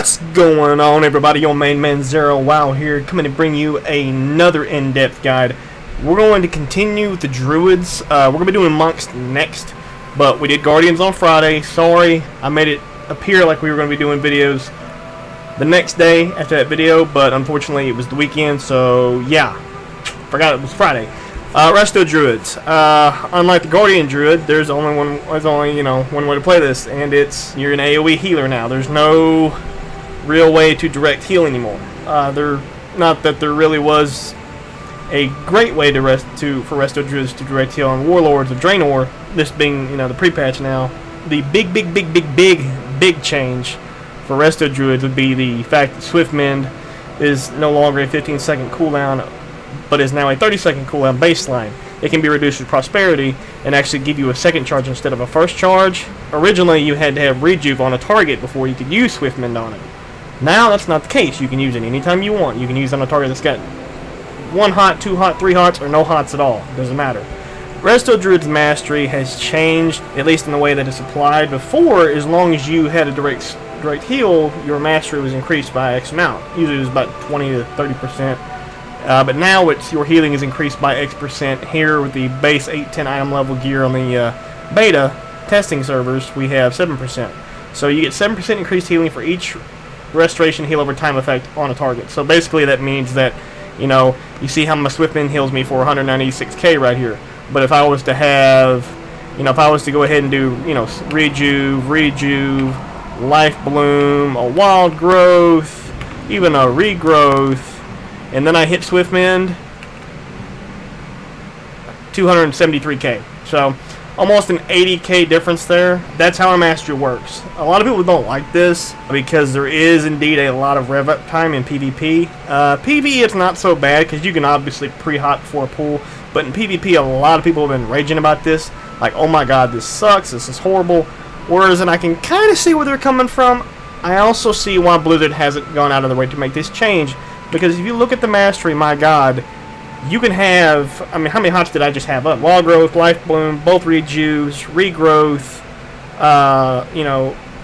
What's going on, everybody? Your main man Zera WoW here, coming to bring you another in-depth guide. We're going to continue with the druids. We're going to be doing monks next, but we did guardians on Friday. Sorry, I made it appear like we were going to be doing videos the next day after that video, but unfortunately it was the weekend, so yeah, forgot it was Friday. Resto druids. Unlike the guardian druid, there's only one way to play this, and it's you're an AoE healer now. There's no real way to direct heal anymore. Not that there really was a great way for resto druids to direct heal on warlords of Draenor. This being the pre-patch now. The big change for resto druids would be the fact that Swift Mend is no longer a 15-second cooldown, but is now a 30-second cooldown baseline. It can be reduced with prosperity and actually give you a second charge instead of a first charge. Originally, you had to have rejuve on a target before you could use Swift Mend on it. Now that's not the case. You can use it anytime you want. You can use it on a target that's got 1 hot, 2 hot, 3 hots, or no hots at all. Doesn't matter. Resto Druid's mastery has changed, at least in the way that it's applied. Before, as long as you had a direct heal, your mastery was increased by X amount. Usually it was about 20 to 30%. But now your healing is increased by X%. Here with the base 8-10 item level gear on the beta testing servers, we have 7%. So you get 7% increased healing for each restoration heal over time effect on a target. So basically that means that, you see how my Swift Mend heals me for 196k right here. But if I was to have, if I was to go ahead and do, rejuve, life bloom, a wild growth, even a regrowth, and then I hit Swift Mend, 273k. So almost an 80k difference there. That's how a mastery works. A lot of people don't like this because there is indeed a lot of rev up time in PvP. PvE it's not so bad because you can obviously pre-hot before a pool, but in PvP a lot of people have been raging about this. Like, oh my god, this sucks, this is horrible. Whereas, and I can kind of see where they're coming from. I also see why Blizzard hasn't gone out of their way to make this change. Because if you look at the mastery, my god, you can have, how many hots did I just have up? Wall growth, life bloom, both rejuves, regrowth.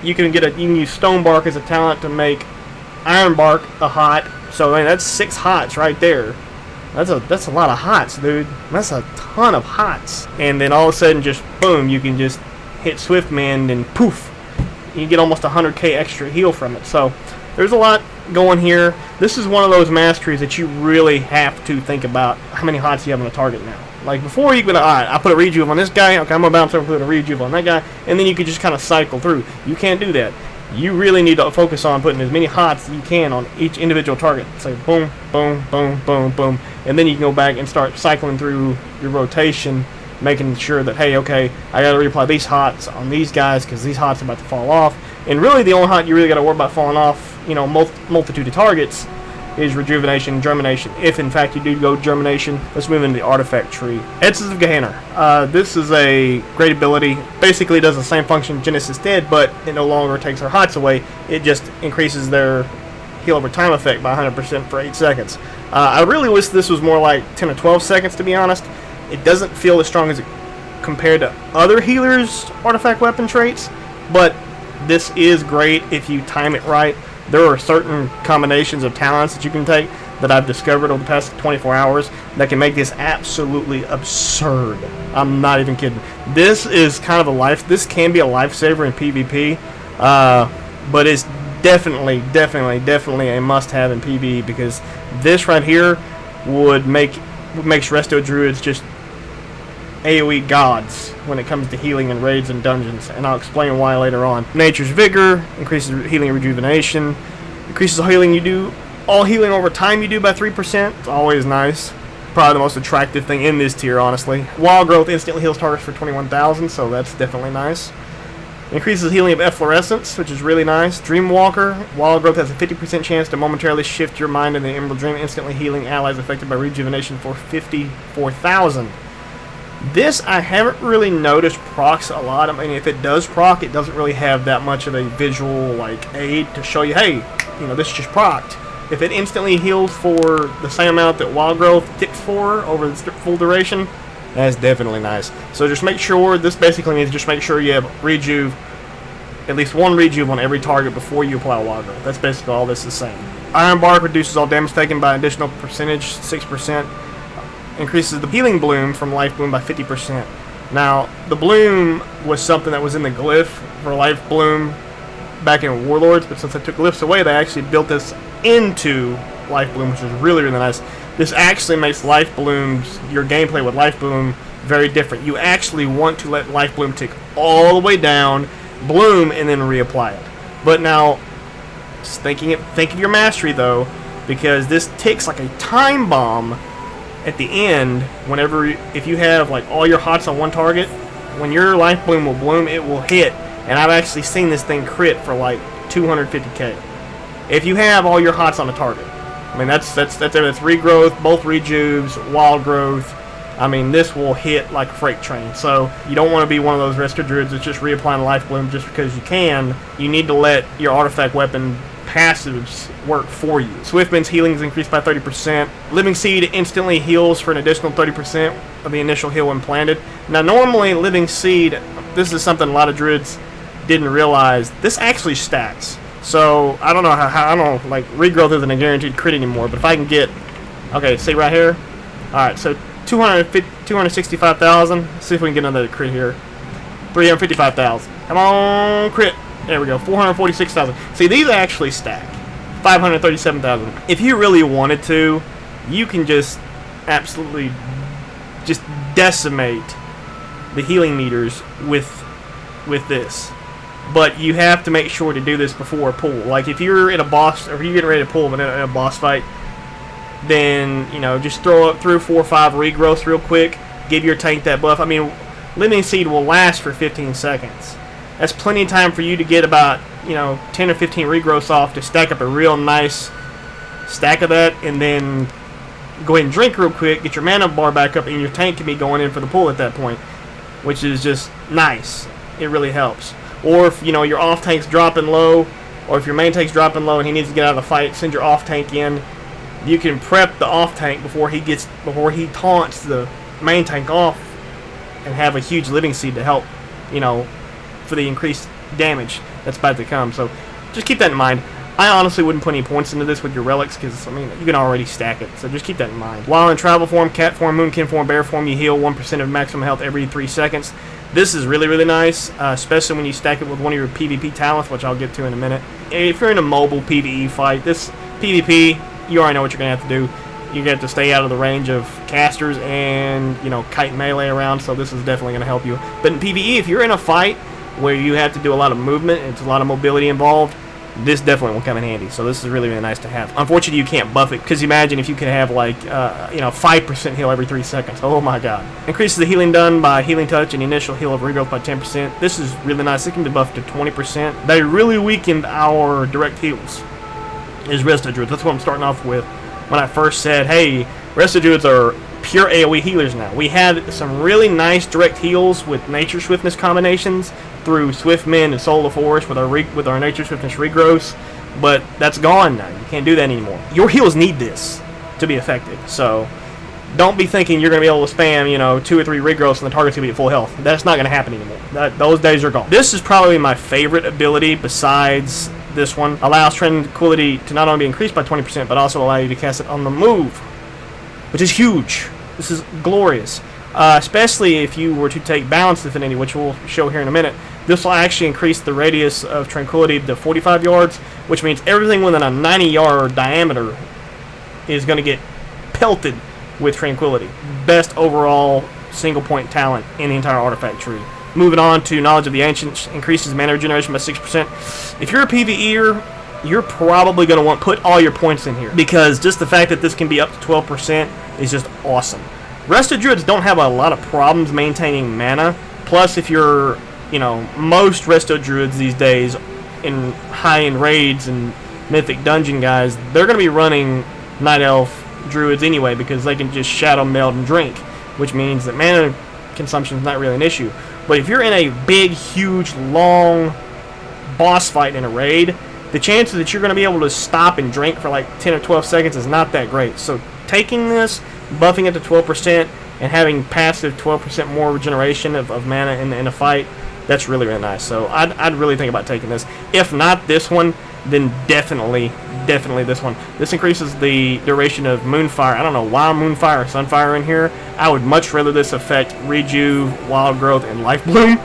You can use stone bark as a talent to make iron bark a hot. So that's 6 hots right there. That's a lot of hots, dude. That's a ton of hots. And then all of a sudden, just boom, you can just hit Swift Mend and poof, you get almost 100k extra heal from it. So there's a lot going here. This is one of those masteries that you really have to think about how many hots you have on a target now. Like before, you could, alright, I put a rejuve on this guy, okay, I'm gonna bounce over and put a rejuve on that guy, and then you could just kind of cycle through. You can't do that. You really need to focus on putting as many hots as you can on each individual target. Say boom, boom, boom, boom, boom, and then you can go back and start cycling through your rotation, making sure that, hey, okay, I gotta reapply these hots on these guys because these hots are about to fall off. And really the only hot you really gotta worry about falling off, multitude of targets, is rejuvenation and germination. If in fact you do go germination, let's move into the artifact tree. Essence of Gehenna. This is a great ability. Basically does the same function Genesis did, but it no longer takes their hots away. It just increases their heal over time effect by 100% for 8 seconds. I really wish this was more like 10 or 12 seconds, to be honest. It doesn't feel as strong as it compared to other healers' artifact weapon traits, but this is great if you time it right. There are certain combinations of talents that you can take that I've discovered over the past 24 hours that can make this absolutely absurd. I'm not even kidding. This is kind of this can be a lifesaver in PvP, but it's definitely a must-have in PvE because this right here makes resto druids just AoE gods when it comes to healing in raids and dungeons, and I'll explain why later on. Nature's Vigor increases healing and rejuvenation, increases all healing over time you do by 3%. It's always nice. Probably the most attractive thing in this tier, honestly. Wild Growth instantly heals targets for 21,000, so that's definitely niess. Increases healing of efflorescence, which is really nice. Dreamwalker. Wild Growth has a 50% chance to momentarily shift your mind in the Emerald Dream, instantly healing allies affected by rejuvenation for 54,000. This I haven't really noticed procs a lot. If it does proc, it doesn't really have that much of a visual aid to show you, hey, this just procced. If it instantly heals for the same amount that Wild Growth ticks for over the full duration, that's definitely nice. So just make sure, this basically means just make sure you have rejuve at least 1 rejuve on every target before you apply wild growth. That's basically all this is saying. Iron Bark reduces all damage taken by an additional percentage, 6%. Increases the healing bloom from life bloom by 50%. Now, the bloom was something that was in the glyph for life bloom back in Warlords, but since I took glyphs away, they actually built this into life bloom, which is really, really nice. This actually makes life blooms, your gameplay with life bloom, very different. You actually want to let life bloom tick all the way down, bloom, and then reapply it. But now, think of your mastery though, because this ticks like a time bomb at the end. Whenever, if you have like all your hots on one target, when your life bloom will bloom, it will hit. And I've actually seen this thing crit for like 250k. If you have all your hots on a target, I mean that's regrowth, both rejuves, wild growth. I mean, this will hit like a freight train. So you don't want to be one of those resto druids that's just reapplying life bloom just because you can. You need to let your artifact weapon passives work for you. Swiftman's healing is increased by 30%. Living Seed instantly heals for an additional 30% of the initial heal when planted. Now normally Living Seed, this is something a lot of druids didn't realize, this actually stacks. So I don't know how I don't know, like regrowth isn't a guaranteed crit anymore, but if I can get, okay, see right here, alright, so 265,000. See if we can get another crit here. 355,000. Come on, crit. There we go. 446,000. See, these actually stack. 537,000. If you really wanted to, you can just absolutely just decimate the healing meters with this. But you have to make sure to do this before a pull. Like if you're in a boss, or if you're getting ready to pull in a boss fight, then, you know, just throw up 3 or 4 or 5 regrowths real quick. Give your tank that buff. I mean, Living Seed will last for 15 seconds. That's plenty of time for you to get about, you know, 10 or 15 regrowths off to stack up a real nice stack of that, and then go ahead and drink real quick, get your mana bar back up, and your tank can be going in for the pull at that point, which is just nice. It really helps. Or if, you know, your off tank's dropping low, or if your main tank's dropping low and he needs to get out of the fight, send your off tank in. You can prep the off tank before he taunts the main tank off, and have a huge Living Seed to help, you know, for the increased damage that's about to come. So just keep that in mind. I honestly wouldn't put any points into this with your relics, because I mean you can already stack it. So just keep that in mind. While in travel form, cat form, moonkin form, bear form, you heal 1% of maximum health every 3 seconds. This is really, really nice, especially when you stack it with one of your PvP talents, which I'll get to in a minute. If you're in a mobile PvE fight, this PvP, you already know what you're going to have to do. You're going to have to stay out of the range of casters and, you know, kite melee around, so this is definitely going to help you. But in PvE, if you're in a fight where you have to do a lot of movement, and it's a lot of mobility involved, this definitely will come in handy. So this is really, really nice to have. Unfortunately, you can't buff it, because imagine if you could have like, you know, 5% heal every 3 seconds. Oh my god. Increases the healing done by healing touch and the initial heal of regrowth by 10%. This is really nice. It can be buffed to 20%. They really weakened our direct heals is resto druids. That's what I'm starting off with when I first said, hey, resto druids are pure AoE healers now. We had some really nice direct heals with nature swiftness combinations through Swiftmen and Soul of Forest with our nature swiftness regrowths, but that's gone now. You can't do that anymore. Your heals need this to be effective, so don't be thinking you're going to be able to spam, you know, 2 or 3 regrowths and the target's going to be at full health. That's not going to happen anymore. Those days are gone. This is probably my favorite ability besides this one. Allows tranquility to not only be increased by 20%, but also allow you to cast it on the move, which is huge. This is glorious. Especially if you were to take Balanced Affinity, which we'll show here in a minute. This will actually increase the radius of Tranquility to 45 yards, which means everything within a 90-yard diameter is going to get pelted with Tranquility. Best overall single-point talent in the entire artifact tree. Moving on to Knowledge of the Ancients, increases mana regeneration by 6%. If you're a PvEer, you're probably going to want to put all your points in here, because just the fact that this can be up to 12% is just awesome. Resto druids don't have a lot of problems maintaining mana. Plus, if you're, you know, most resto druids these days in high-end raids and mythic dungeon guys, they're going to be running night elf druids anyway, because they can just shadow meld and drink, which means that mana consumption is not really an issue. But if you're in a big, huge, long boss fight in a raid, the chances that you're going to be able to stop and drink for like 10 or 12 seconds is not that great. So taking this, buffing it to 12%, and having passive 12% more regeneration of mana in a fight That's really, really nice. So I'd really think about taking this. If not this one, then definitely this one. This increases the duration of Moonfire. I don't know why Moonfire or Sunfire in here. I would much rather this affect Rejuve, Wild Growth, and Life Bloom.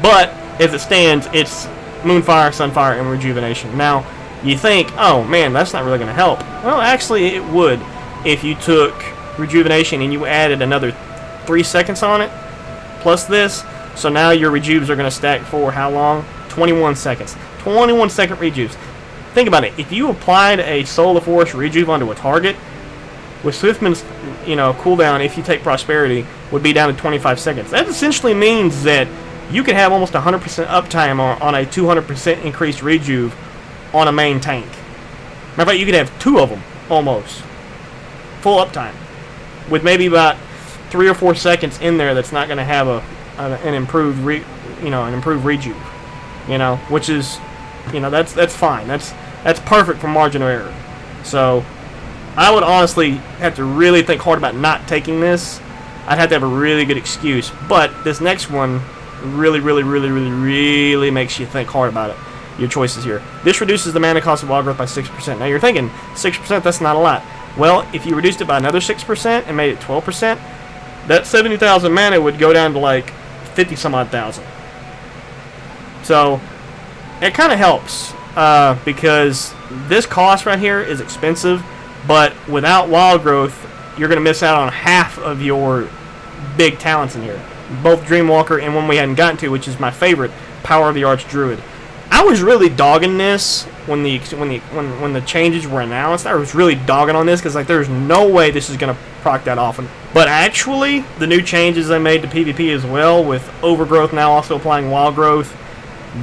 But as it stands, it's Moonfire, Sunfire, and Rejuvenation. Now, you think, oh man, that's not really going to help. Well, actually, it would if you took Rejuvenation and you added another 3 seconds on it, plus this. So now your Rejuves are going to stack for how long? 21 seconds. 21 second Rejuves. Think about it. If you applied a Soul of the Forest Rejuve onto a target, with Swiftman's, cooldown, if you take Prosperity, would be down to 25 seconds. That essentially means that you could have almost 100% uptime on a 200% increased Rejuve on a main tank. Matter of fact, you could have 2 of them, almost. Full uptime. With maybe about 3 or 4 seconds in there that's not going to have an improved Rejuve. Which is, that's fine. That's perfect for margin of error. So, I would honestly have to really think hard about not taking this. I'd have to have a really good excuse. But this next one really makes you think hard about it. Your choices here. This reduces the mana cost of Wild Growth by 6%. Now you're thinking, 6%, that's not a lot. Well, if you reduced it by another 6% and made it 12%, that 70,000 mana would go down to like 50 some odd thousand. So, it kind of helps. Because this cost right here is expensive, but without Wild Growth, you're going to miss out on half of your big talents in here. Both Dreamwalker and one we hadn't gotten to, which is my favorite, Power of the Archdruid. I was really dogging this when the changes were announced. I was really dogging on this because there's no way this is going to proc that often. But actually, the new changes they made to PvP as well, with Overgrowth now also applying Wild Growth,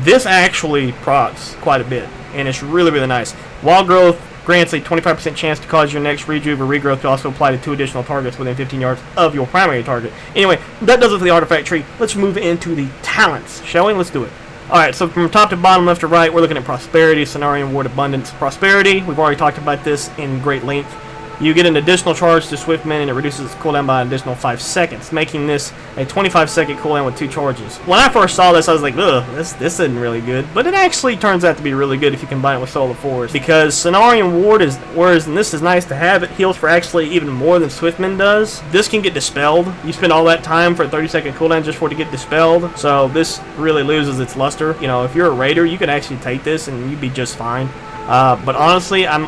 this actually procs quite a bit, and it's really nice. Wild Growth grants a 25% chance to cause your next Rejuve or Regrowth to also apply to 2 additional targets within 15 yards of your primary target. Anyway, that does it for the artifact tree. Let's move into the talents, shall we? Let's do it. Alright, so from top to bottom, left to right, we're looking at Prosperity, Cenarian Ward, Abundance. Prosperity, we've already talked about this in great length. You get an additional charge to Swiftman, and it reduces its cooldown by an additional 5 seconds, making this a 25-second cooldown with 2 charges. When I first saw this, I was like, ugh, this isn't really good. But it actually turns out to be really good if you combine it with Soul of the Forest. Because Cenarian Ward is, and this is nice to have, it heals for actually even more than Swiftman does. This can get dispelled. You spend all that time for a 30-second cooldown just for it to get dispelled. So this really loses its luster. If you're a raider, you could actually take this and you'd be just fine. But honestly, I'm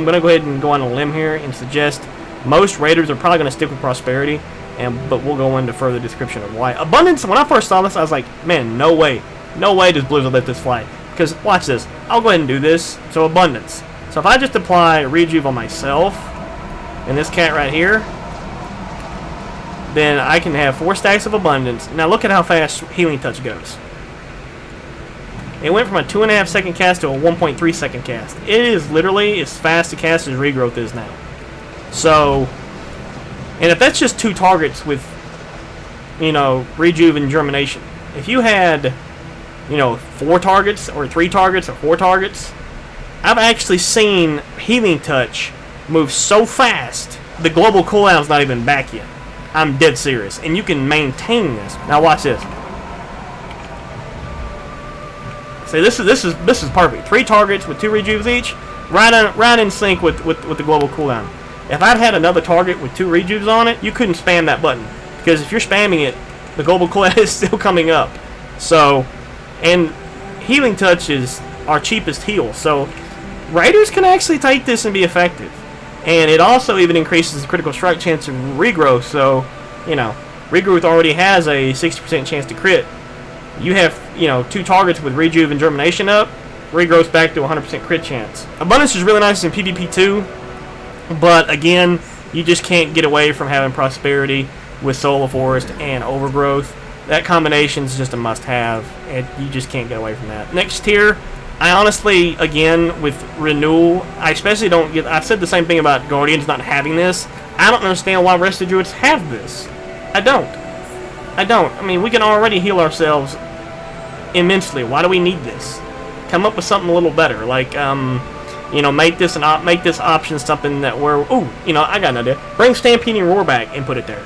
going to go ahead and go on a limb here and suggest most raiders are probably going to stick with Prosperity, but we'll go into further description of why. Abundance, when I first saw this, I was like, man, no way does Blizzard let this fly. Because, watch this, I'll go ahead and do this. So, Abundance. So if I just apply Rejuve on myself, and this cat right here, then I can have 4 stacks of Abundance. Now look at how fast Healing Touch goes. It went from a 2.5 second cast to a 1.3 second cast. It is literally as fast to cast as Regrowth is now. So, and if that's just 2 targets with, Rejuve and Germination. If you had, 4 targets or 3 targets or 4 targets, I've actually seen Healing Touch move so fast, the global cooldown's not even back yet. I'm dead serious. And you can maintain this. Now watch this. See, this is perfect. 3 targets with 2 Rejuves each, right in sync with the global cooldown. If I'd had another target with 2 Rejuves on it, you couldn't spam that button, because if you're spamming it, the global cooldown is still coming up. So, and Healing Touch is our cheapest heal, so raiders can actually take this and be effective. And it also even increases the critical strike chance of Regrowth. So, Regrowth already has a 60% chance to crit. You have, 2 targets with Rejuve and Germination up, Regrowth's back to 100% crit chance. Abundance is really nice in PvP too, but again, you just can't get away from having Prosperity with Soul of Forest and Overgrowth. That combination is just a must-have, and you just can't get away from that. Next tier, I honestly, again, with Renewal, I especially don't get, I've said the same thing about Guardians not having this. I don't understand why Resto Druids have this. I don't. I mean, we can already heal ourselves immensely. Why do we need this? Come up with something a little better, like make this option something that we're I got an idea. Bring Stampeding Roar back and put it there.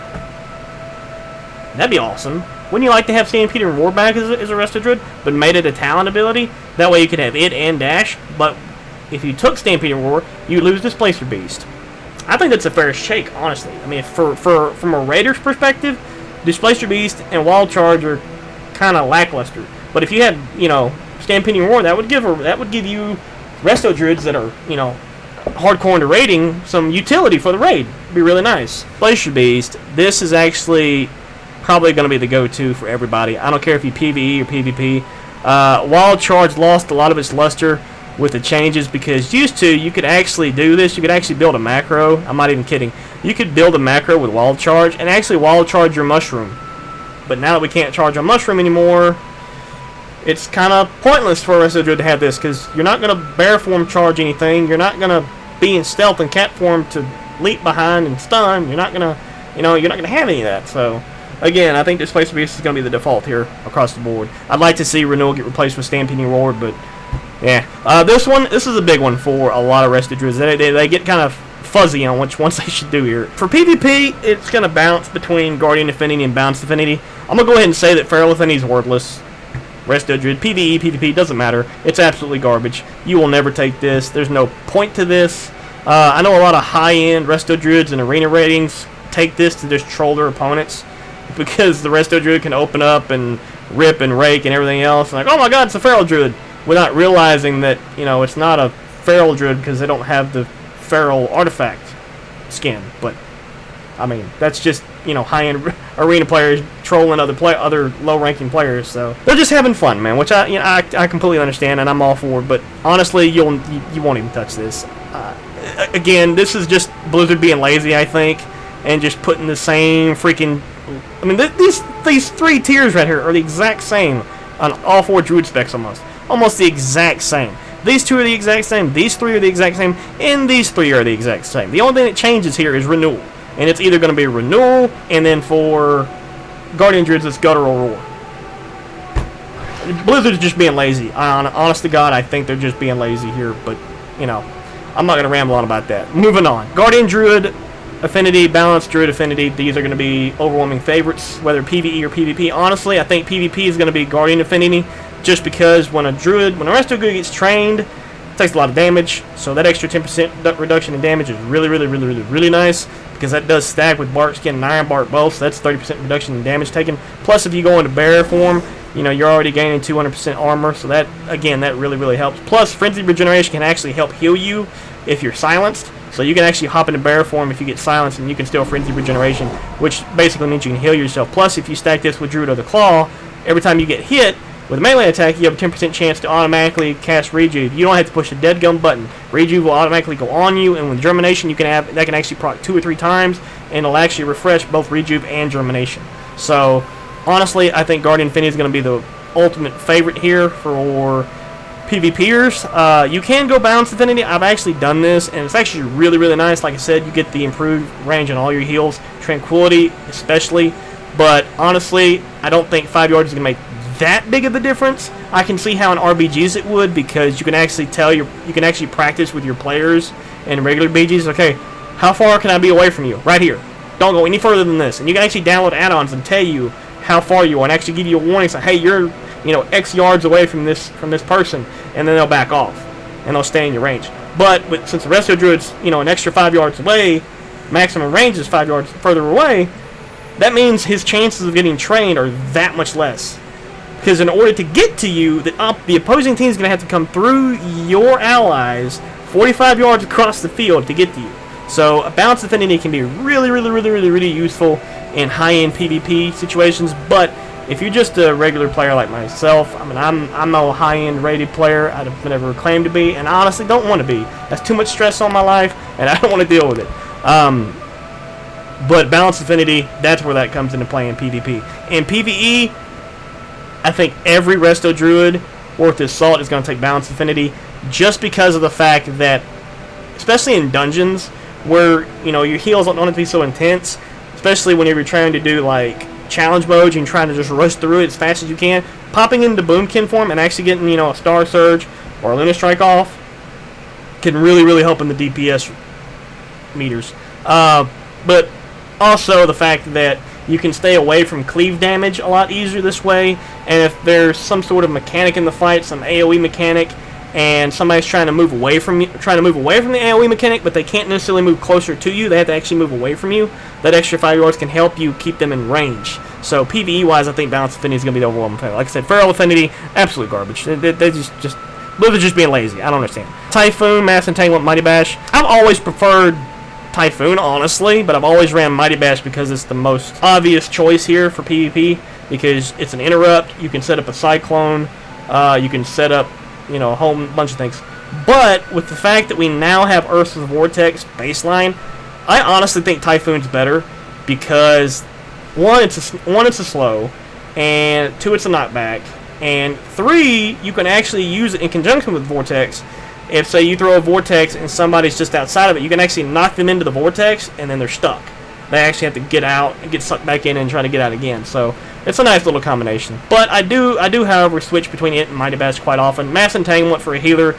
That'd be awesome. Wouldn't you like to have Stampeding Roar back as a resto druid, but made it a talent ability? That way you could have it and dash, but if you took Stampeding Roar, you lose Displacer Beast. I think that's a fair shake, honestly. I mean, from a Raider's perspective, Displacer Beast and Wild Charge are kind of lackluster. But if you had, you know, Stampeding Roar, that would give you resto druids that are, you know, hardcore into raiding some utility for the raid. It'd be really nice. Displacer Beast, this is actually probably going to be the go-to for everybody. I don't care if you PvE or PvP. Wild Charge lost a lot of its luster with the changes, because used to you could actually do this. You could actually build a macro. I'm not even kidding. You could build a macro with Wild Charge and actually Wild Charge your mushroom. But now that we can't charge a mushroom anymore, it's kind of pointless for a resto druid to have this, because you're not going to bear form charge anything. You're not going to be in stealth and cat form to leap behind and stun. You're not going to, you know, you're not going to have any of that. So again, I think Displacer Beast is going to be the default here across the board. I'd like to see Renewal get replaced with Stampeding Roar, but yeah. This is a big one for a lot of resto druids. They get kind of fuzzy on which ones they should do here. For PvP, it's going to bounce between Guardian Affinity and Balanced Affinity. I'm going to go ahead and say that Feral Affinity is worthless. Resto druid, PvE, PvP, doesn't matter. It's absolutely garbage. You will never take this. There's no point to this. I know a lot of high-end resto druids and arena ratings take this to just troll their opponents, because the resto druid can open up and rip and rake and everything else. And like, oh my god, it's a feral druid, without realizing that, you know, it's not a feral druid because they don't have the feral artifact skin. But I mean, that's just, you know, high-end arena players trolling other low-ranking players. So they're just having fun, man, which I completely understand and I'm all for. But honestly, you won't even touch this. Again, this is just Blizzard being lazy, I think, and just putting the same freaking. I mean, these three tiers right here are the exact same on all four druid specs, almost the exact same. These two are the exact same. These three are the exact same, and these three are the exact same. The only thing that changes here is renewal. And it's either going to be renewal, and then for Guardian Druids, it's Guttural Roar. Blizzard's just being lazy. Honest to God, I think they're just being lazy here. But, you know, I'm not going to ramble on about that. Moving on. Guardian Druid Affinity, Balanced Druid Affinity. These are going to be overwhelming favorites, whether PvE or PvP. Honestly, I think PvP is going to be Guardian Affinity, just because when a resto druid gets trained, it takes a lot of damage. So that extra 10% reduction in damage is really nice, because that does stack with Bark Skin and Iron Bark both, so that's 30% reduction in damage taken. Plus, if you go into bear form, you know, you're already gaining 200% armor, so that, again, that really helps. Plus, Frenzied Regeneration can actually help heal you if you're silenced, so you can actually hop into bear form if you get silenced, and you can still Frenzied Regeneration, which basically means you can heal yourself. Plus, if you stack this with Druid of the Claw, every time you get hit with a melee attack, you have a 10% chance to automatically cast Rejuve. You don't have to push the dead gum button. Rejuve will automatically go on you, and with Germination, you can have that can actually proc 2 or 3 times, and it'll actually refresh both Rejuve and Germination. So, honestly, I think Guardian Affinity is going to be the ultimate favorite here for PvPers. You can go Balanced Affinity. I've actually done this, and it's actually really nice. Like I said, you get the improved range on all your heals, Tranquility especially. But honestly, I don't think 5 yards is going to make that big of a difference. I can see how in RBGs it would, because you can actually practice with your players in regular BGs. Okay, how far can I be away from you? Right here. Don't go any further than this. And you can actually download add-ons and tell you how far you are, and actually give you a warning, say, hey, you're, you know, X yards away from this person, and then they'll back off and they'll stay in your range. But since the resto druid's, you know, an extra 5 yards away, maximum range is 5 yards further away, that means his chances of getting trained are that much less. Because in order to get to you, the opposing team is going to have to come through your allies 45 yards across the field to get to you. So a Balanced Affinity can be really useful in high-end PvP situations. But if you're just a regular player like myself, I mean, I'm no high-end rated player. I've never claimed to be, and I honestly don't want to be. That's too much stress on my life, and I don't want to deal with it. But Balanced Affinity, that's where that comes into play in PvP. In PvE, I think every resto druid worth his salt is going to take Balanced Affinity, just because of the fact that, especially in dungeons, where, you know, your heals don't want to be so intense, especially whenever you're trying to do, like, challenge modes and you're trying to just rush through it as fast as you can, popping into Boomkin form and actually getting, you know, a Star Surge or a Luna Strike off can really help in the DPS meters. But also the fact that You can stay away from cleave damage a lot easier this way, and if there's some sort of mechanic in the fight, some AoE mechanic, and somebody's trying to move away from the AoE mechanic, but they can't necessarily move closer to you, they have to actually move away from you, that extra 5 yards can help you keep them in range. So PvE wise, I think Balance Affinity is going to be the overwhelming factor. Like I said, Feral Affinity, absolute garbage. They're just being lazy. I don't understand. Typhoon, Mass Entanglement, Mighty Bash. I've always preferred Typhoon, honestly, but I've always ran Mighty Bash because it's the most obvious choice here for PvP, because it's an interrupt. You can set up a Cyclone. You can set up, you know, a whole bunch of things. But with the fact that we now have Earth's Vortex baseline, I honestly think Typhoon's better because one, it's a slow, and two, it's a knockback, and three, you can actually use it in conjunction with Vortex. If, say, you throw a Vortex and somebody's just outside of it, you can actually knock them into the Vortex, and then they're stuck. They actually have to get out and get sucked back in and try to get out again. So it's a nice little combination. But I do, however, switch between it and Mighty Bash quite often. Mass Entanglement for a healer,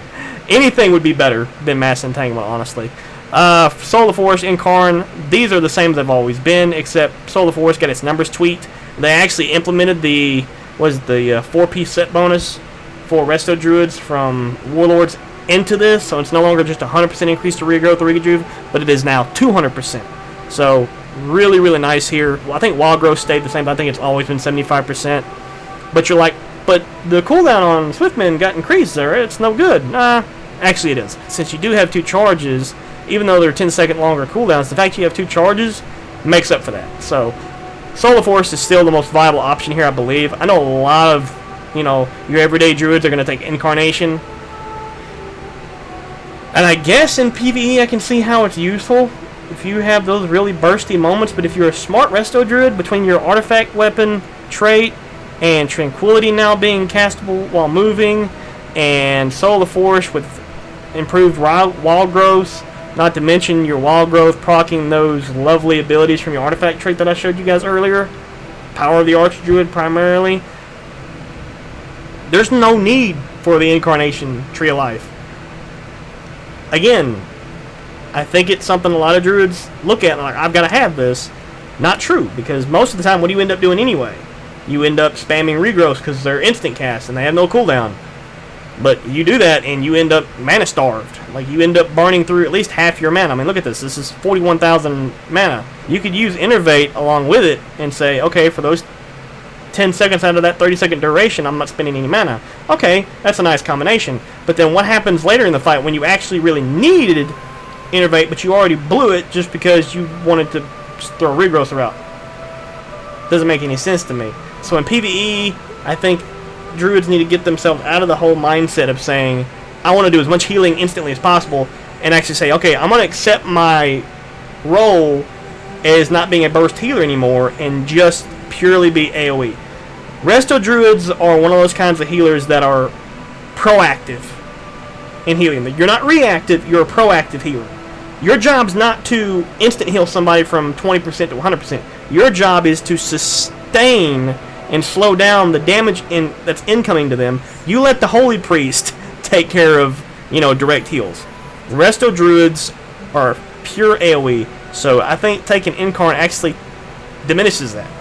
anything would be better than Mass Entanglement, honestly. Solar Force, Incarn, these are the same as they've always been, except Solar Force got its numbers tweaked. They actually implemented the 4-piece set bonus for Resto Druids from Warlords into this, so it's no longer just 100% increase to regrowth or rejuve, but it is now 200%. So really, really nice here. Well, I think Wild Growth stayed the same, but I think it's always been 75%. But you're like, but the cooldown on Swiftman got increased there. It's no good. Nah, actually it is. Since you do have 2 charges, even though they're 10-second longer cooldowns, the fact you have 2 charges makes up for that. So Solar Force is still the most viable option here, I believe. I know a lot of, you know, your everyday druids are going to take Incarnation. And I guess in PvE I can see how it's useful if you have those really bursty moments, but if you're a smart Resto Druid, between your artifact weapon trait and Tranquility now being castable while moving, and Solar Force with improved wild growth, not to mention your wild growth proccing those lovely abilities from your artifact trait that I showed you guys earlier, Power of the Archdruid primarily, there's no need for the Incarnation Tree of Life. Again, I think it's something a lot of druids look at and like, I've got to have this. Not true, because most of the time, what do you end up doing anyway? You end up spamming regrowths because they're instant cast and they have no cooldown. But you do that and you end up mana starved. Like, you end up burning through at least half your mana. I mean, look at this. This is 41,000 mana. You could use Innervate along with it and say, okay, for those 10 seconds out of that 30-second duration, I'm not spending any mana. Okay, that's a nice combination. But then what happens later in the fight when you actually really needed Innervate, but you already blew it just because you wanted to throw regrowth out? Doesn't make any sense to me. So in PvE, I think druids need to get themselves out of the whole mindset of saying, I want to do as much healing instantly as possible, and actually say, okay, I'm going to accept my role as not being a burst healer anymore and just purely be AoE. Resto Druids are one of those kinds of healers that are proactive in healing. You're not reactive, you're a proactive healer. Your job's not to instant heal somebody from 20% to 100%. Your job is to sustain and slow down the damage that's incoming to them. You let the Holy Priest take care of, you know, direct heals. Resto Druids are pure AoE, so I think taking Incarn actually diminishes that.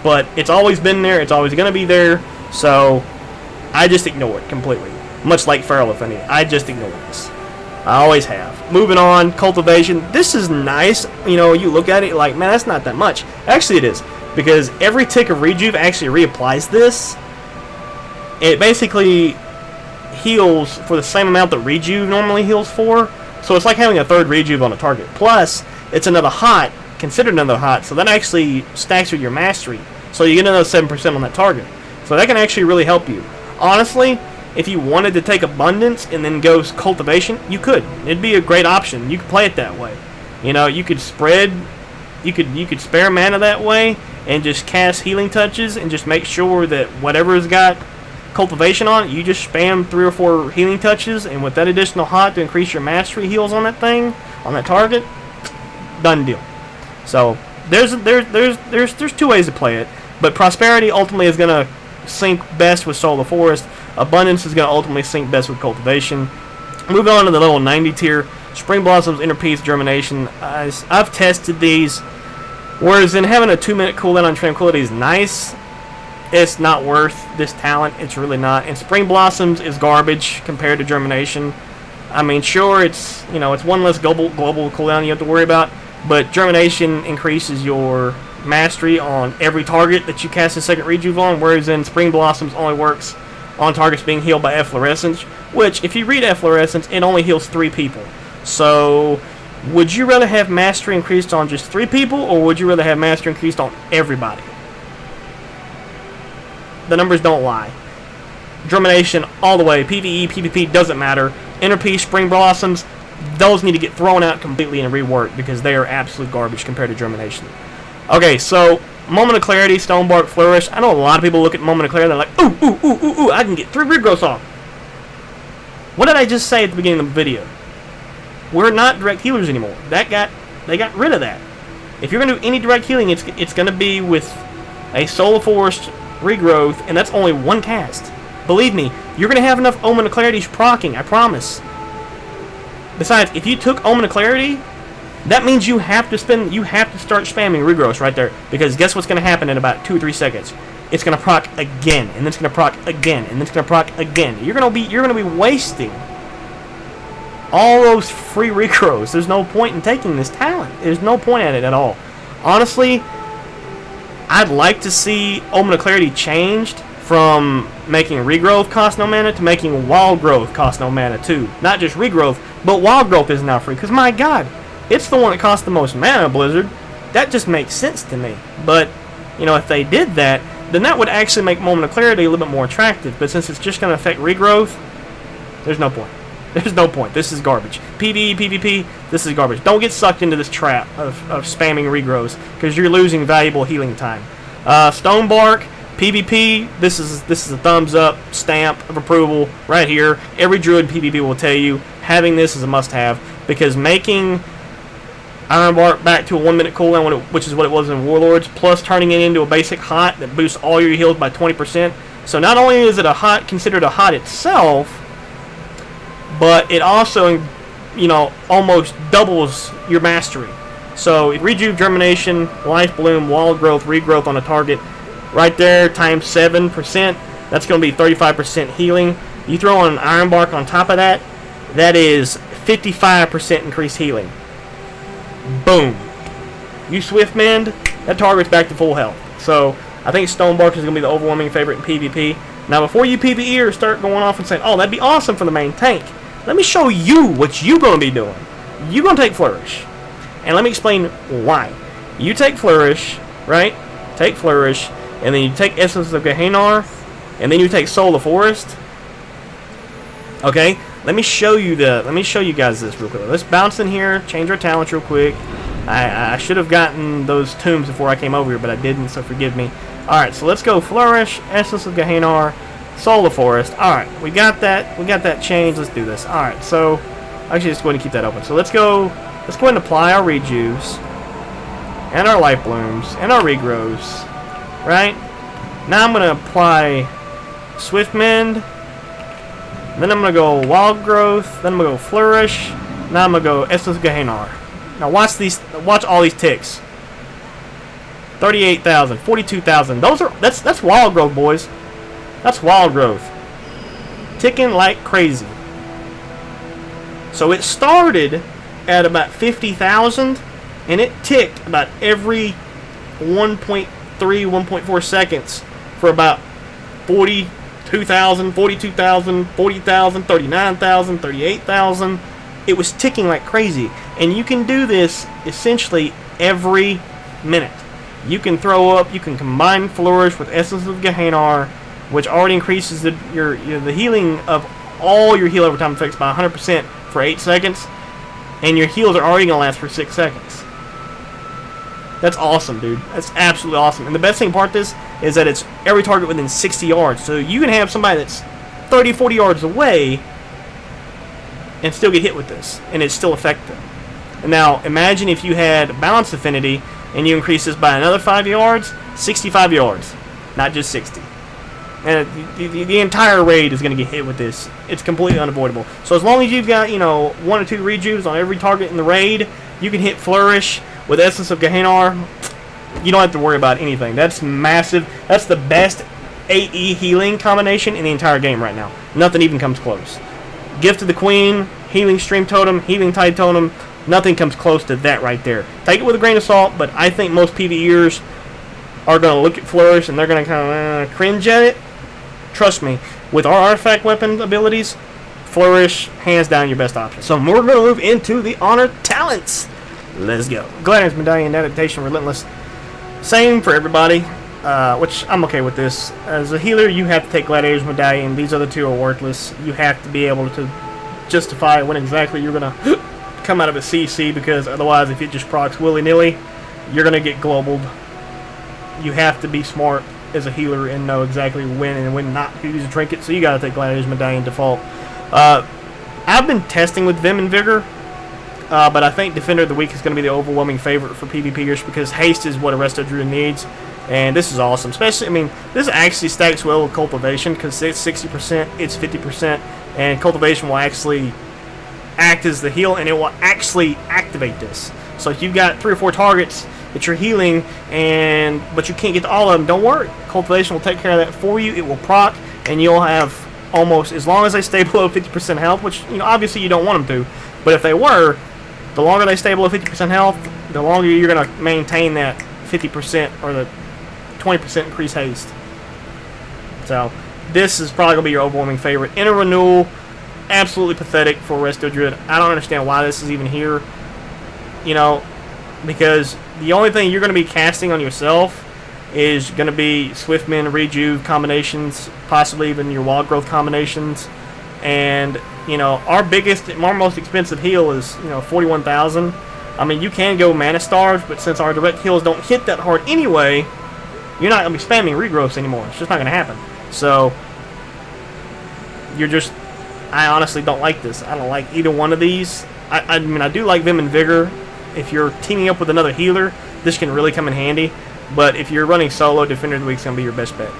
But it's always been there, it's always going to be there, so I just ignore it completely. Much like Feral Affinity, I just ignore this. I always have. Moving on, Cultivation. This is nice. You know, you look at it like, man, that's not that much. Actually, it is. Because every tick of Rejuve actually reapplies this. It basically heals for the same amount that Rejuve normally heals for. So it's like having a third Rejuve on a target. Plus, it's another hot, considered another hot, so that actually stacks with your mastery. So you get another 7% on that target. So that can actually really help you. Honestly, if you wanted to take Abundance and then go Cultivation, you could. It'd be a great option. You could play it that way. You know, you could spread, you could spare mana that way and just cast Healing Touches and just make sure that whatever's got Cultivation on it, you just spam 3 or 4 Healing Touches, and with that additional hot to increase your mastery heals on that thing, on that target, done deal. So there's 2 ways to play it, but Prosperity ultimately is going to sync best with Solar Forest. Abundance is going to ultimately sync best with Cultivation. Moving on to the level 90 tier, Spring Blossoms, Inner Peace, Germination. I've tested these. Whereas in having a 2-minute cooldown on Tranquility is nice, it's not worth this talent. It's really not. And Spring Blossoms is garbage compared to Germination. I mean, sure, it's, you know, it's one less global cooldown you have to worry about, but Germination increases your mastery on every target that you cast a second rejuve on, whereas in Spring Blossoms only works on targets being healed by Efflorescence, which, if you read Efflorescence, it only heals 3 people. So, would you rather have mastery increased on just 3 people, or would you rather have mastery increased on everybody? The numbers don't lie. Germination all the way. PvE, PvP doesn't matter. Inner Peace, Spring Blossoms, those need to get thrown out completely and reworked because they are absolute garbage compared to Germination. Okay, so Moment of Clarity, Stonebark, Flourish. I know a lot of people look at Moment of Clarity and they're like, ooh, ooh, ooh, ooh, ooh, I can get 3 regrowths off. What did I just say at the beginning of the video? We're not direct healers anymore. They got rid of that. If you're going to do any direct healing, it's going to be with a Soul Force regrowth, and that's only 1 cast. Believe me, you're going to have enough Omen of Clarity procking, I promise. Besides, if you took Omen of Clarity, that means you have to start spamming regrowths right there, because guess what's going to happen in about 2 or 3 seconds? It's going to proc again, and then it's going to proc again, and then it's going to proc again. You're going to be wasting all those free regrowths. There's no point in taking this talent. There's no point at it at all. Honestly, I'd like to see Omen of Clarity changed from making regrowth cost no mana to making wild growth cost no mana too. Not just regrowth, but wild growth is now free. Because my god, it's the one that costs the most mana, Blizzard. That just makes sense to me. But, you know, if they did that, then that would actually make Moment of Clarity a little bit more attractive. But since it's just going to affect regrowth, there's no point. There's no point. This is garbage. PvE, PvP, this is garbage. Don't get sucked into this trap of spamming regrowths, because you're losing valuable healing time. Stonebark, PvP, this is a thumbs up stamp of approval right here. Every Druid PvP will tell you having this is a must-have, because making Ironbark back to a 1-minute cooldown, which is what it was in Warlords, plus turning it into a basic hot that boosts all your heals by 20%. So not only is it a hot, considered a hot itself, but it also, you know, almost doubles your mastery. So Rejuve, Germination, Life Bloom, Wild Growth, Regrowth on a target, right there, times 7%, that's going to be 35% healing. You throw on an Ironbark on top of that, that is 55% increased healing. Boom. You Swiftmend, that target's back to full health. So I think Stonebark is going to be the overwhelming favorite in PvP. Now before you PvEers start going off and saying, oh, that'd be awesome for the main tank, let me show you what you're going to be doing. You're going to take Flourish. And let me explain why. You take Flourish, right? Take Flourish, and then you take Essence of Gehennar, and then you take Soul of Forest. Okay? Let me show you guys this real quick. Let's bounce in here, change our talents real quick. I should have gotten those tombs before I came over here, but I didn't, so forgive me. Alright, so let's go Flourish, Essence of Gehennar, Soul of Forest. Alright, we got that changed. Let's do this. Alright, so actually just go ahead and keep that open. So let's go ahead and apply our rejuves and our life blooms and our regrows. Right? Now I'm gonna apply Swiftmend. Then I'm gonna go Wild Growth, then I'm gonna go Flourish, now I'm gonna go Essence of Gehennar. Now watch all these ticks. 38,000, 42,000. That's Wild Growth, boys. That's Wild Growth. Ticking like crazy. So it started at about 50,000, and it ticked about every 1.3, 1.4 seconds for about 42,000, 42,000, 40,000, 39,000, 38,000. It was ticking like crazy. And you can do this essentially every minute. You can you can combine Flourish with Essence of Gehennar, which already increases the healing of all your heal over time effects by 100% for 8 seconds, and your heals are already going to last for 6 seconds. That's awesome, dude. That's absolutely awesome. And the best thing about this is that it's every target within 60 yards. So you can have somebody that's 30, 40 yards away and still get hit with this, and it's still effective. And now, imagine if you had Balance Affinity and you increase this by another 5 yards, 65 yards, not just 60. And the entire raid is going to get hit with this. It's completely unavoidable. So as long as you've got, 1 or 2 rejuves on every target in the raid, you can hit Flourish with Essence of Gehennar. you don't have to worry about anything. That's massive. That's the best AE healing combination in the entire game right now. Nothing even comes close. Gift of the Queen, Healing Stream Totem, Healing Tide Totem, nothing comes close to that right there. Take it with a grain of salt, but I think most PvEers are going to look at Flourish and they're going to kind of cringe at it. Trust me, with our artifact weapon abilities, Flourish, hands down, your best option. So we're going to move into the Honor Talents. Let's go. Gladiator's Medallion, Adaptation, Relentless. Same for everybody, which I'm okay with this. As a healer, you have to take Gladiator's Medallion. These other two are worthless. You have to be able to justify when exactly you're going to come out of a CC, because otherwise, if it just procs willy-nilly, you're going to get globaled. You have to be smart as a healer and know exactly when and when not to use a trinket, so you got to take Gladiator's Medallion default. I've been testing with Vim and Vigor, but I think Defender of the Week is going to be the overwhelming favorite for PvPers, because haste is what a resto druid needs, and this is awesome. Especially, I mean, this actually stacks well with cultivation, because it's 60%, it's 50%, and cultivation will actually act as the heal, and it will actually activate this. So if you've got 3 or 4 targets that you're healing, but you can't get to all of them, don't worry. Cultivation will take care of that for you. It will proc, and you'll have almost, as long as they stay below 50% health, which, you know, obviously you don't want them to, but if they were, the longer they stay below 50% health, the longer you're going to maintain that 50% or the 20% increased haste. So this is probably going to be your overwhelming favorite. Inner Renewal, absolutely pathetic for Resto Druid. I don't understand why this is even here, you know, because the only thing you're going to be casting on yourself is going to be Swiftman, Rejuve combinations, possibly even your Wild Growth combinations. And, you know, our most expensive heal is, you know, 41,000. I mean, you can go Mana Starve, but since our direct heals don't hit that hard anyway, you're not going to be spamming regrowths anymore. It's just not going to happen. So, I honestly don't like this. I don't like either one of these. I mean, I do like Vim and Vigor. If you're teaming up with another healer, this can really come in handy. But if you're running solo, Defender of the Week is going to be your best bet.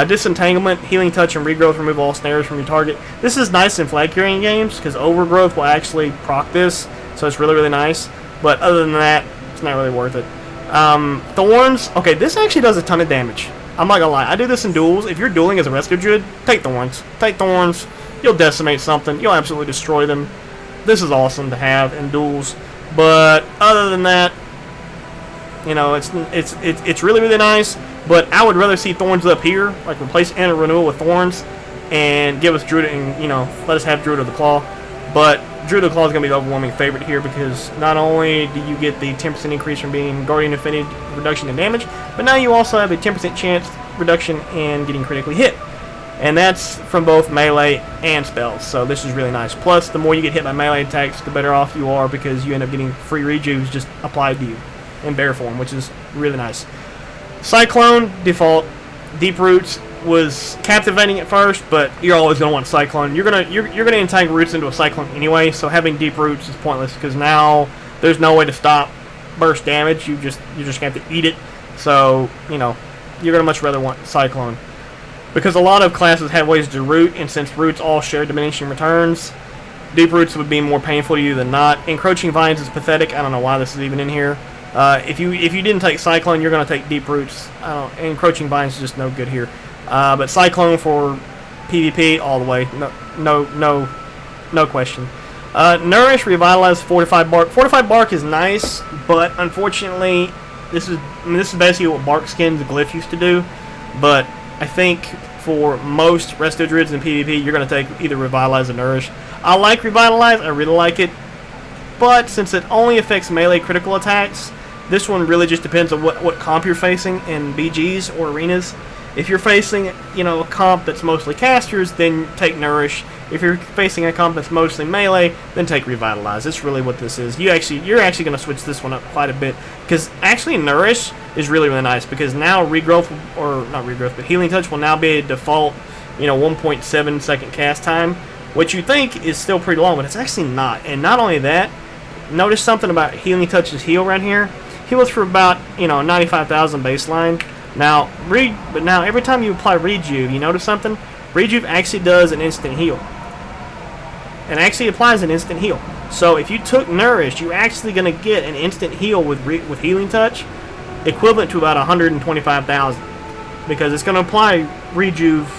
Disentanglement, Healing Touch, and Regrowth remove all snares from your target. This is nice in flag carrying games, because Overgrowth will actually proc this, so it's really, really nice. But other than that, it's not really worth it. Thorns, okay, this actually does a ton of damage. I'm not going to lie, I do this in duels. If you're dueling as a Rescue Druid, take Thorns. Take Thorns, you'll decimate something, you'll absolutely destroy them. This is awesome to have in duels. But other than that, you know, it's really, really nice, but I would rather see Thorns up here, like replace Inner Renewal with Thorns, and give us Druid, and, you know, let us have Druid of the Claw. But Druid of the Claw is going to be the overwhelming favorite here, because not only do you get the 10% increase from being Guardian Affinity reduction in damage, but now you also have a 10% chance reduction in getting critically hit. And that's from both melee and spells, so this is really nice. Plus, the more you get hit by melee attacks, the better off you are, because you end up getting free rejuves just applied to you in bear form, which is really nice. Cyclone, default. Deep Roots was captivating at first, but you're always going to want Cyclone. You're gonna entangle Roots into a Cyclone anyway, so having Deep Roots is pointless, because now there's no way to stop burst damage. You're just going to have to eat it. So, you know, you're going to much rather want Cyclone. Because a lot of classes have ways to root, and since roots all share diminishing returns, Deep Roots would be more painful to you than not. Encroaching Vines is pathetic. I don't know why this is even in here. If you didn't take Cyclone, you're going to take Deep Roots. Encroaching Vines is just no good here. But Cyclone for PvP all the way. No question. Nourish, Revitalize, Fortified Bark. Fortified Bark is nice, but unfortunately, this is basically what Bark Skin's Glyph used to do. But I think for most Resto Druids in PvP, you're going to take either Revitalize or Nourish. I like Revitalize, I really like it, but since it only affects melee critical attacks, this one really just depends on what comp you're facing in BGs or arenas. If you're facing, you know, a comp that's mostly casters, then take Nourish. If you're facing a comp that's mostly melee, then take Revitalize. That's really what this is. You're actually going to switch this one up quite a bit, because actually Nourish is really, really nice, because now Regrowth, or not Regrowth, but Healing Touch will now be a default, you know, 1.7 second cast time, which you think is still pretty long, but it's actually not. And not only that, notice something about Healing Touch's heal right here. Heals for about, you know, 95,000 baseline. Now, every time you apply Rejuve, you notice something? Rejuve actually does an instant heal. And actually applies an instant heal. So if you took Nourish, you're actually going to get an instant heal with Healing Touch. equivalent to about 125,000, because it's going to apply rejuve,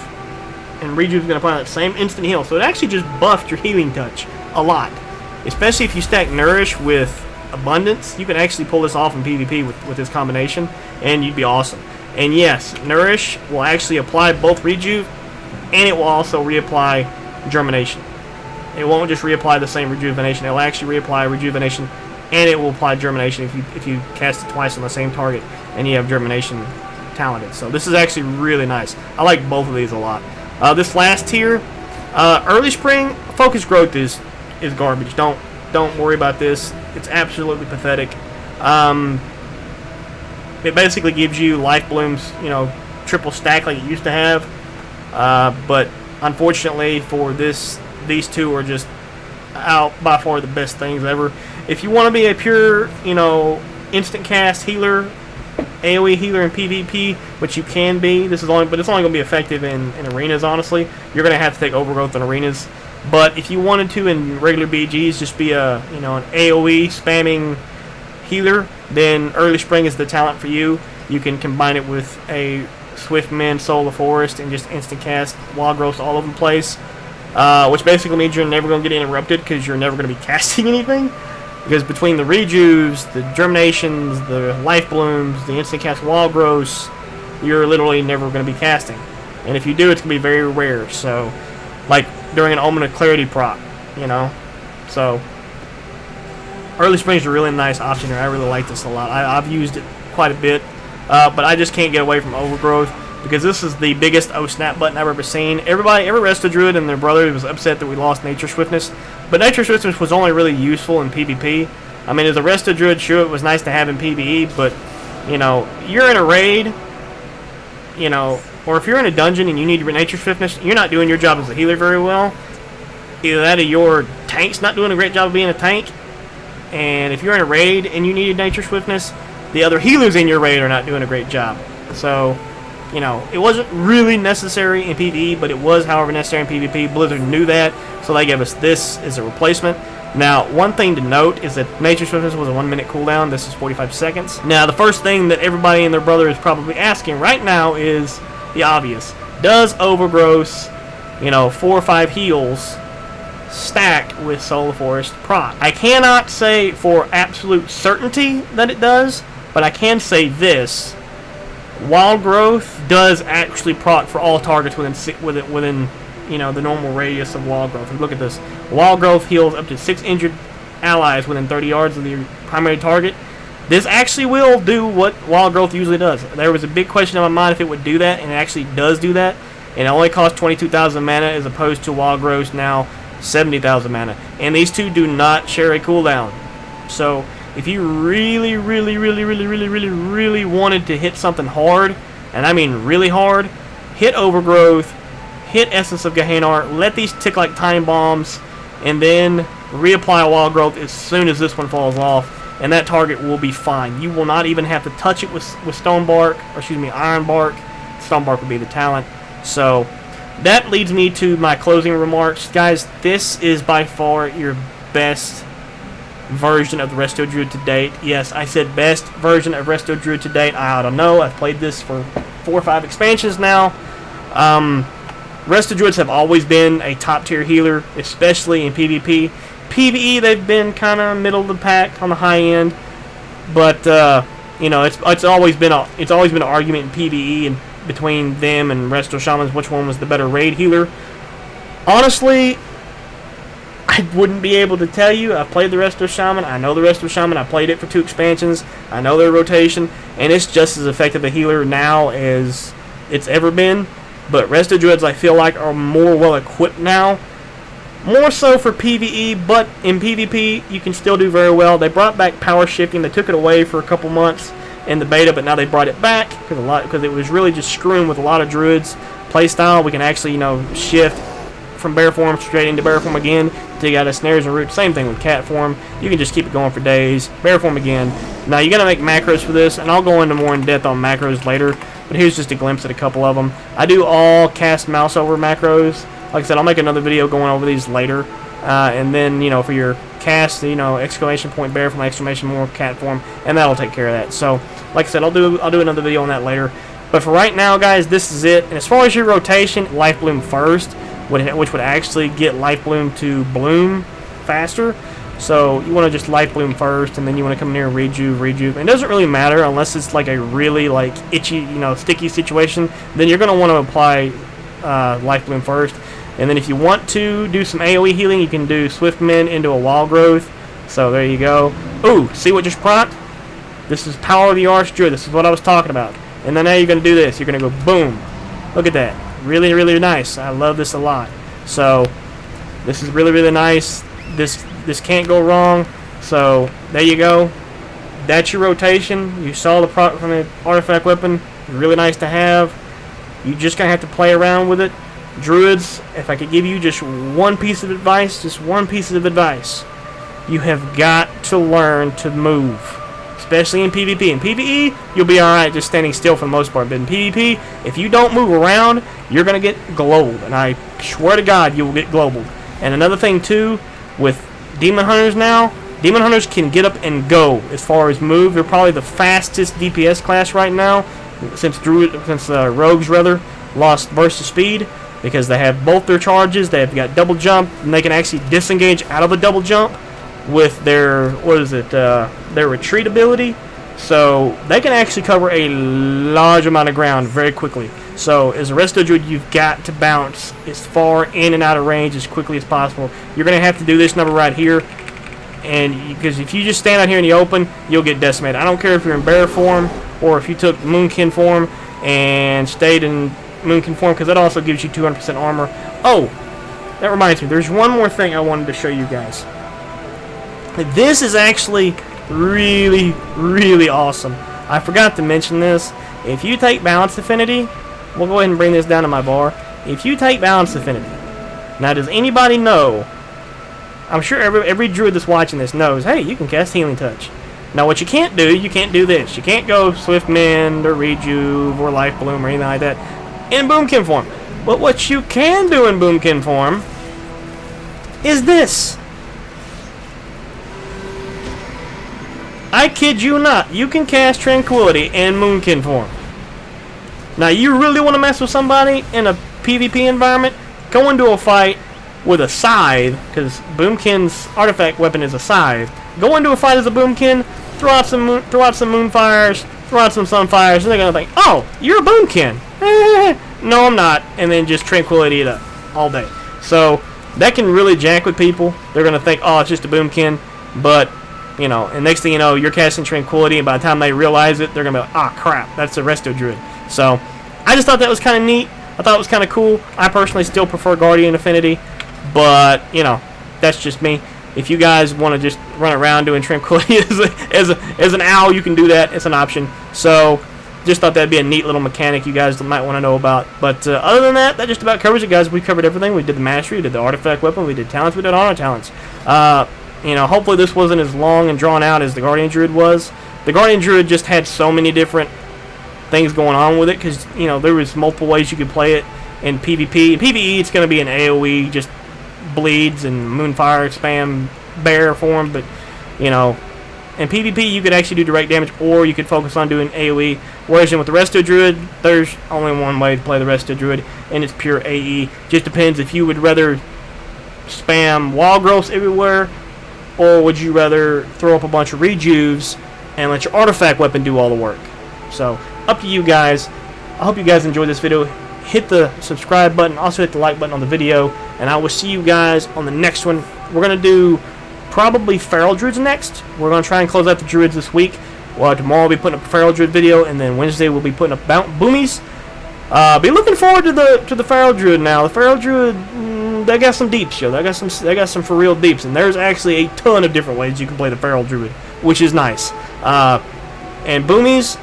and rejuve is going to apply that same instant heal. So it actually just buffed your healing touch a lot, especially if you stack nourish with abundance. You can actually pull this off in PvP with this combination, and you'd be awesome. And yes, nourish will actually apply both rejuve, and it will also reapply germination. It won't just reapply the same rejuvenation. It will actually reapply rejuvenation, and it will apply germination if you cast it twice on the same target and you have germination talented. So this is actually really nice. I like both of these a lot. This last tier, early spring focus growth is garbage. Don't worry about this. It's absolutely pathetic. It basically gives you life blooms, you know, triple stack like it used to have. But unfortunately for this, these two are just out by far the best things ever. If you want to be a pure, you know, instant cast healer, AoE healer in PvP, which you can be, but it's only going to be effective in arenas. Honestly, you're going to have to take overgrowth in arenas. But if you wanted to in regular BGs, just be an AoE spamming healer, then early spring is the talent for you. You can combine it with a Swiftman, Soul of the Forest, and just instant cast wild growth all over the place, which basically means you're never going to get interrupted because you're never going to be casting anything. Because between the rejuves, the germinations, the life blooms, the instant cast wild growths, you're literally never going to be casting. And if you do, it's going to be very rare. So, like during an Omen of Clarity proc, you know. So, early spring is a really nice option here. I really like this a lot. I've used it quite a bit, but I just can't get away from overgrowth because this is the biggest snap button I've ever seen. Every resto druid and their brother was upset that we lost nature swiftness, but nature swiftness was only really useful in PvP. I mean, as a resto druid, sure, it was nice to have in PvE, but you know, you're in a raid, you know, or if you're in a dungeon and you need nature swiftness, you're not doing your job as a healer very well. Either that or your tank's not doing a great job of being a tank. And if you're in a raid and you need nature swiftness, the other healers in your raid are not doing a great job. So, you know, it wasn't really necessary in PvE, but it was, however, necessary in PvP. Blizzard knew that, so they gave us this as a replacement. Now, one thing to note is that nature swiftness was a 1 minute cooldown. This is 45 seconds. Now, the first thing that everybody and their brother is probably asking right now is the obvious. Does overgrowth, you know, 4 or 5 heals stack with Soul of the Forest proc? I cannot say for absolute certainty that it does, but I can say this: Wild Growth does actually proc for all targets within you know, the normal radius of Wild Growth. And look at this: Wild Growth heals up to 6 injured allies within 30 yards of the primary target. This actually will do what Wild Growth usually does. There was a big question in my mind if it would do that, and it actually does do that. And it only costs 22,000 mana as opposed to Wild Growth's now 70,000 mana. And these two do not share a cooldown. So if you really wanted to hit something hard, and I mean really hard, hit Overgrowth, hit Essence of Gehennar, let these tick like time bombs, and then reapply Wild Growth as soon as this one falls off, and that target will be fine. You will not even have to touch it with Stonebark, or excuse me, Ironbark. Stonebark would be the talent. So that leads me to my closing remarks. Guys, this is by far your best version of the Resto Druid to date. Yes, I said best version of Resto Druid to date. I don't know. I've played this for 4 or 5 expansions now. Resto Druids have always been a top tier healer, especially in PvP. PvE, they've been kind of middle of the pack on the high end, but you know, it's always been an argument in PvE and between them and Resto Shamans which one was the better raid healer. Honestly, I wouldn't be able to tell you. I've played the Resto Shaman. I know the Resto Shaman. I played it for 2 expansions. I know their rotation, and it's just as effective a healer now as it's ever been. But Resto Druids, I feel like, are more well equipped now. More so for PvE, but in PvP, you can still do very well. They brought back power shifting. They took it away for a couple months in the beta, but now they brought it back because it was really just screwing with a lot of Druids. Playstyle, we can actually, you know, shift from bear form straight into bear form again, dig out of snares and roots. Same thing with cat form. You can just keep it going for days. Bear form again. Now you got to make macros for this, and I'll go into more in depth on macros later. But here's just a glimpse at a couple of them. I do all cast mouse over macros. Like I said, I'll make another video going over these later. and then, you know, for your cast, you know, exclamation point bear form, exclamation more cat form, and that'll take care of that. So, like I said, I'll do another video on that later. But for right now, guys, this is it. And as far as your rotation, Life Bloom first, which would actually get Life Bloom to bloom faster. So you want to just Life Bloom first, and then you want to come in here and rejuve. And it doesn't really matter unless it's like a really like itchy, you know, sticky situation. Then you're going to want to apply Life Bloom first. And then if you want to do some AoE healing, you can do Swift Mend into a Wild Growth. So there you go. Ooh, see what just propped? This is Power of the Archdruid. This is what I was talking about. And then now you're going to do this. You're going to go boom. Look at that. Really, really nice. I love this a lot. So this is really, really nice. This can't go wrong. So there you go. That's your rotation. You saw the product from the artifact weapon. Really nice to have. You just going to have to play around with it. Druids, if I could give you just one piece of advice, you have got to learn to move, especially in PvP. In PvE, you'll be alright just standing still for the most part, but in PvP, if you don't move around, you're going to get globed, and I swear to God, you will get globed. And another thing, too, with Demon Hunters now, Demon Hunters can get up and go as far as move. They're probably the fastest DPS class right now, since Rogues, rather, lost burst of speed. Because they have both their charges, they've got double jump, and they can actually disengage out of a double jump with their, their retreat ability. So they can actually cover a large amount of ground very quickly. So as a resto druid, you've got to bounce as far in and out of range as quickly as possible. You're going to have to do this number right here. And because if you just stand out here in the open, you'll get decimated. I don't care if you're in bear form or if you took Moonkin form and stayed in Moonkin form, because that also gives you 200% armor. Oh, that reminds me, there's one more thing I wanted to show you guys. This is actually really, really awesome. I forgot to mention this. If you take Balance Affinity, we'll go ahead and bring this down to my bar. If you take Balance Affinity, now does anybody know, I'm sure every druid that's watching this knows, hey, you can cast Healing Touch. Now what you can't do this. You can't go Swift Mend or Rejuve or Life Bloom or anything like that in Boomkin form. But what you can do in Boomkin form is this. I kid you not. You can cast Tranquility in Moonkin form. Now you really want to mess with somebody in a PvP environment? Go into a fight with a scythe, because Boomkin's artifact weapon is a scythe. Go into a fight as a Boomkin, throw out some Moonfires, throw out some Sunfires, and they're gonna think, oh, you're a Boomkin. No, I'm not. And then just Tranquility it up all day. So that can really jack with people. They're gonna think, oh, it's just a Boomkin. But, you know, and next thing you know, you're casting Tranquility, and by the time they realize it, they're gonna be like, ah, crap, that's a resto druid. So I just thought that was kind of neat. I thought it was kind of cool. I personally still prefer Guardian Affinity, but, you know, that's just me. If you guys want to just run around doing Tranquility as an owl, you can do that. It's an option. So just thought that'd be a neat little mechanic you guys might want to know about. But other than that, that just about covers it, guys. We covered everything. We did the mastery, we did the artifact weapon, we did talents, we did honor talents. You know, hopefully this wasn't as long and drawn out as the Guardian Druid was. The Guardian Druid just had so many different things going on with it, because, you know, there was multiple ways you could play it in PvP. In PvE, it's going to be an AoE, just bleeds and Moonfire spam bear form, but, you know, in PvP, you could actually do direct damage, or you could focus on doing AoE. Whereas with the Resto Druid, there's only one way to play the Resto Druid, and it's pure AE. Just depends if you would rather spam wall growths everywhere, or would you rather throw up a bunch of rejuves and let your artifact weapon do all the work. So, up to you guys. I hope you guys enjoyed this video. Hit the subscribe button, also hit the like button on the video, and I will see you guys on the next one. We're going to do probably Feral Druids next. We're going to try and close out the Druids this week. Well, tomorrow we'll be putting up a Feral Druid video, and then Wednesday we'll be putting up Boomies. Be looking forward to the Feral Druid now. The Feral Druid, they got some deeps, yo. They got some for real deeps, and there's actually a ton of different ways you can play the Feral Druid, which is nice. And Boomies,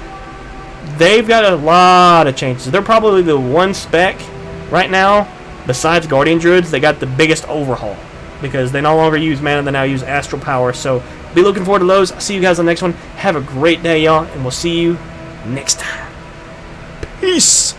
they've got a lot of changes. They're probably the one spec right now, besides Guardian Druids, they got the biggest overhaul, because they no longer use mana, they now use Astral Power. So be looking forward to those. I'll see you guys on the next one. Have a great day, y'all, and we'll see you next time. Peace.